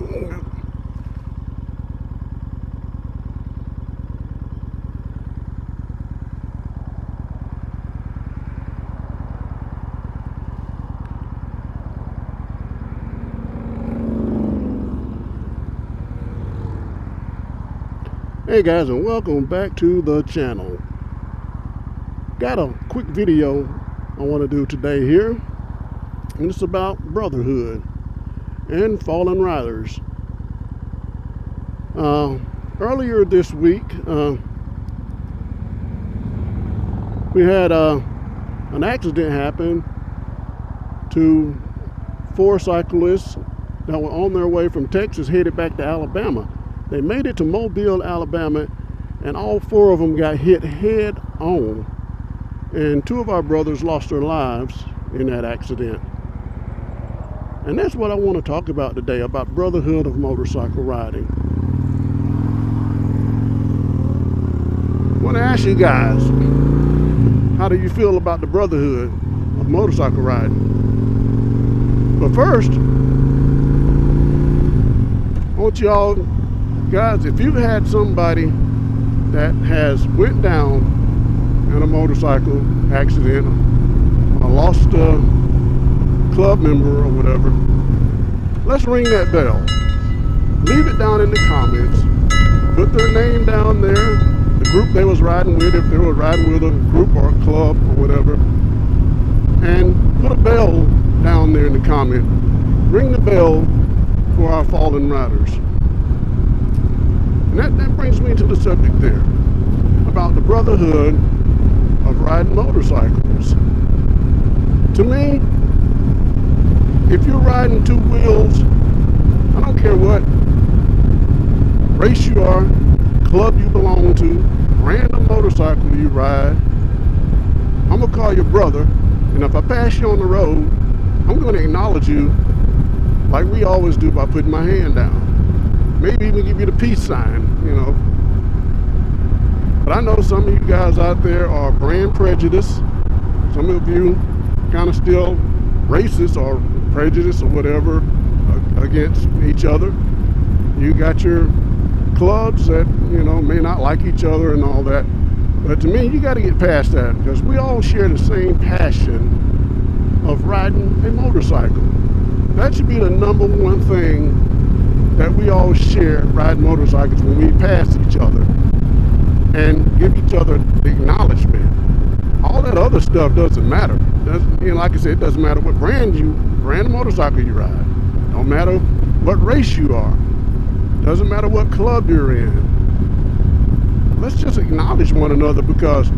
Hey guys, and welcome back to the channel. Got a quick video I want to do today here, and it's about brotherhood and fallen riders. Earlier this week, we had an accident happen to 4 cyclists that were on their way from Texas headed back to Alabama. They made it to Mobile, Alabama, and all 4 of them got hit head on. And 2 of our brothers lost their lives in that accident. And that's what I want to talk about today, about brotherhood of motorcycle riding. I want to ask you guys, how do you feel about the brotherhood of motorcycle riding? But first, I want y'all, guys, if you've had somebody that has went down in a motorcycle accident or lost a club member or whatever, let's ring that bell. Leave it down in the comments. Put their name down there, the group they was riding with, if they were riding with a group or a club or whatever, and put a bell down there in the comment. Ring the bell for our fallen riders. And that brings me to the subject there, about the brotherhood of riding motorcycles. To me, if you're riding 2 wheels, I don't care what race you are, club you belong to, random motorcycle you ride, I'm going to call you brother, and if I pass you on the road, I'm going to acknowledge you like we always do by putting my hand down. Maybe even give you the peace sign, you know. But I know some of you guys out there are brand prejudiced. Some of you kind of still racist or prejudiced or whatever against each other. You got your clubs that, you know, may not like each other and all that. But to me, you got to get past that, because we all share the same passion of riding a motorcycle. That should be the number one thing that we all share, riding motorcycles, when we pass each other and give each other the acknowledgement. All that other stuff doesn't matter. You know, like I said, it doesn't matter what brand of motorcycle you ride. Don't matter what race you are. Doesn't matter what club you're in. Let's just acknowledge one another, because,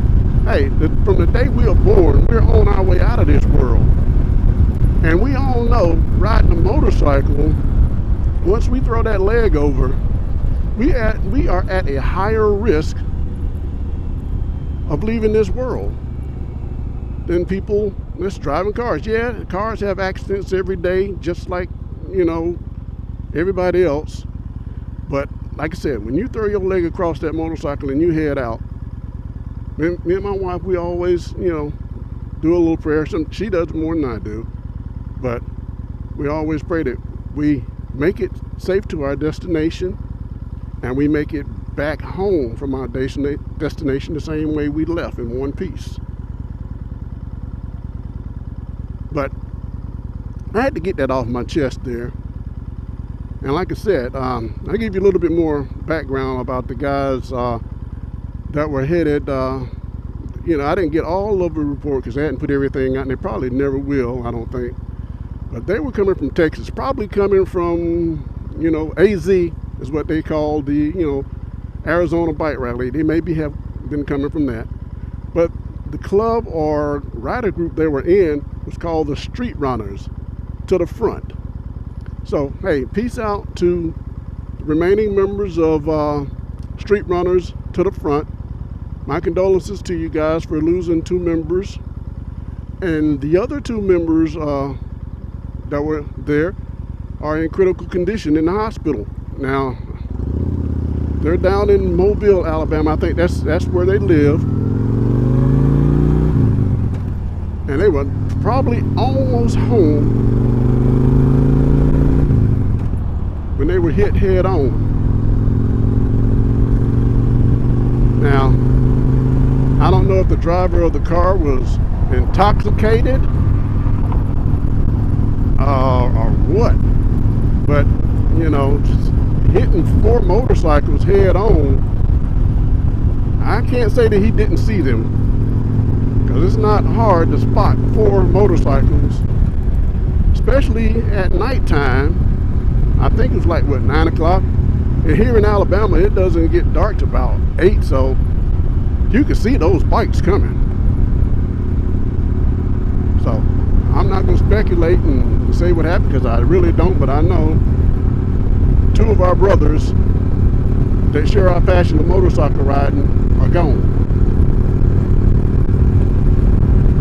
hey, from the day we are born, we're on our way out of this world. And we all know, riding a motorcycle, once we throw that leg over, we are at a higher risk of leaving this world than people that's driving cars. Yeah, cars have accidents every day, just like, you know, everybody else. But like I said, when you throw your leg across that motorcycle and you head out, me and my wife, we always, you know, do a little prayer. She does more than I do, but we always pray that we make it safe to our destination, and we make it back home from our destination the same way we left, in one piece. But I had to get that off my chest there. And like I said, I'll give you a little bit more background about the guys that were headed. You know, I didn't get all of the report because they hadn't put everything out, and they probably never will, I don't think. But they were coming from Texas, probably coming from, you know, AZ is what they call the, you know, Arizona Bike Rally. They maybe have been coming from that. But the club or rider group they were in was called the Street Runners, to the front. So, hey, peace out to the remaining members of Street Runners to the front. My condolences to you guys for losing 2 members. And the other 2 members that were there are in critical condition in the hospital. Now, they're down in Mobile, Alabama. I think that's where they live. And they were probably almost home when they were hit head on. Now, I don't know if the driver of the car was intoxicated or what, but you know, just hitting 4 motorcycles head on, I can't say that he didn't see them, because it's not hard to spot 4 motorcycles, especially at nighttime. I think it's like, what, 9 o'clock? And here in Alabama, it doesn't get dark till about 8, so you can see those bikes coming. So I'm not going to speculate and say what happened, because I really don't, but I know 2 of our brothers that share our passion of motorcycle riding are gone.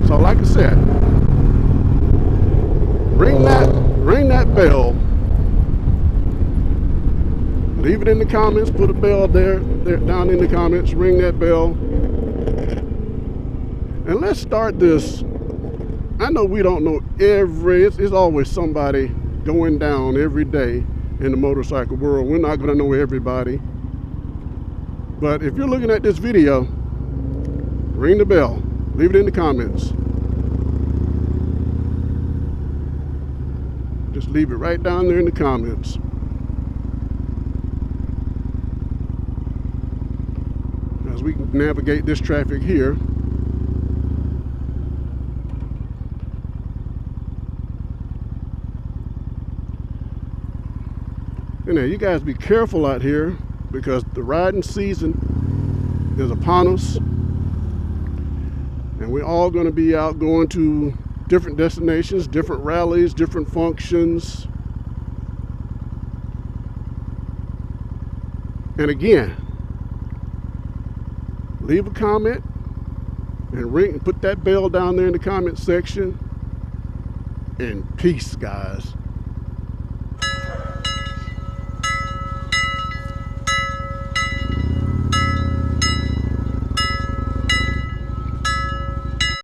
So like I said, ring that bell. Leave it in the comments. Put a bell there down in the comments. Ring that bell. And let's start this. I know we don't know it's always somebody going down every day in the motorcycle world. We're not going to know everybody. But if you're looking at this video, ring the bell. Leave it in the comments. Just leave it right down there in the comments. As we navigate this traffic here. And now you guys be careful out here, because the riding season is upon us. And we're all going to be out going to different destinations, different rallies, different functions. And again, leave a comment and put that bell down there in the comment section. And peace, guys.